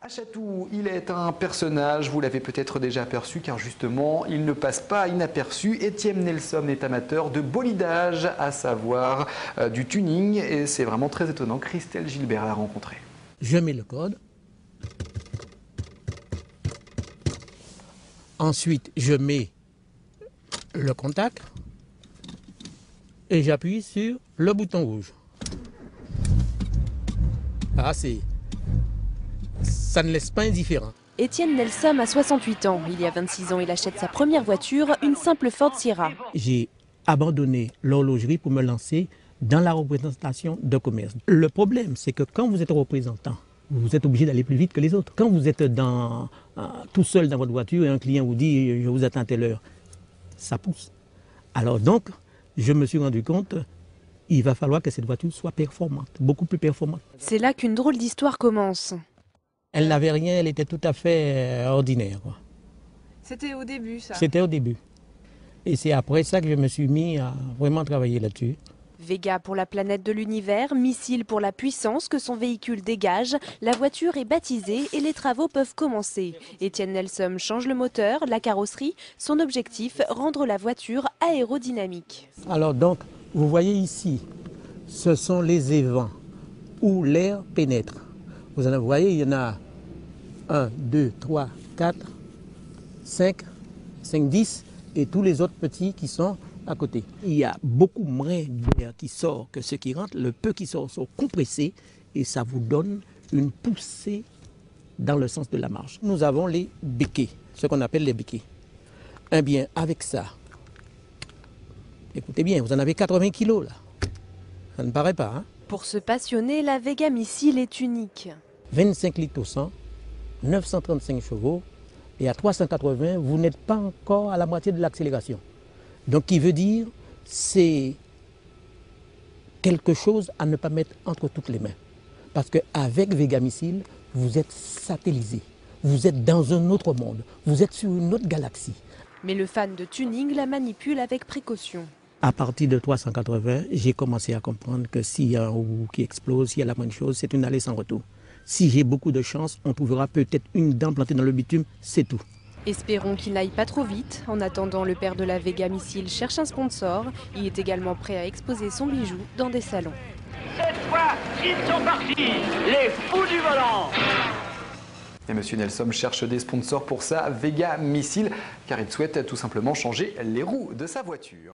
Achatou, il est un personnage, vous l'avez peut-être déjà aperçu car justement, il ne passe pas inaperçu. Étienne Nelson est amateur de bolidage, à savoir du tuning, et c'est vraiment très étonnant. Christelle Gilbert l'a rencontré. Je mets le code. Ensuite, je mets le contact et j'appuie sur le bouton rouge. Ah, ça ne laisse pas indifférent. Étienne Nelson a 68 ans. Il y a 26 ans, il achète sa première voiture, une simple Ford Sierra. J'ai abandonné l'horlogerie pour me lancer dans la représentation de commerce. Le problème, c'est que quand vous êtes représentant, vous êtes obligé d'aller plus vite que les autres. Quand vous êtes tout seul dans votre voiture et un client vous dit « je vous attends à telle heure », ça pousse. Alors donc, je me suis rendu compte il va falloir que cette voiture soit performante, beaucoup plus performante. C'est là qu'une drôle d'histoire commence. Elle n'avait rien, elle était tout à fait ordinaire. C'était au début, ça? C'était au début. Et c'est après ça que je me suis mis à vraiment travailler là-dessus. Vega pour la planète de l'univers, missile pour la puissance que son véhicule dégage. La voiture est baptisée et les travaux peuvent commencer. Étienne Nelson change le moteur, la carrosserie. Son objectif, rendre la voiture aérodynamique. Alors donc, vous voyez ici, ce sont les évents où l'air pénètre. Vous voyez, il y en a 1, 2, 3, 4, 5, 10 et tous les autres petits qui sont à côté. Il y a beaucoup moins d'air qui sort que ce qui rentre. Le peu qui sort sont compressés et ça vous donne une poussée dans le sens de la marche. Nous avons les béquets, ce qu'on appelle les béquets. Eh bien, avec ça, écoutez bien, vous en avez 80 kilos là. Ça ne paraît pas, hein? Pour se passionner, la Vega Missile est unique. 25 litres au 100, 935 chevaux, et à 380, vous n'êtes pas encore à la moitié de l'accélération. Donc, qui veut dire, c'est quelque chose à ne pas mettre entre toutes les mains. Parce qu'avec Vega Missile, vous êtes satellisé, vous êtes dans un autre monde, vous êtes sur une autre galaxie. Mais le fan de tuning la manipule avec précaution. À partir de 380, j'ai commencé à comprendre que s'il y a un roue qui explose, s'il y a la moindre chose, c'est une allée sans retour. Si j'ai beaucoup de chance, on trouvera peut-être une dent plantée dans le bitume, c'est tout. Espérons qu'il n'aille pas trop vite. En attendant, le père de la Vega Missile cherche un sponsor. Il est également prêt à exposer son bijou dans des salons. Cette fois, ils sont partis, les fous du volant. Et Monsieur Nelson cherche des sponsors pour sa Vega Missile car il souhaite tout simplement changer les roues de sa voiture.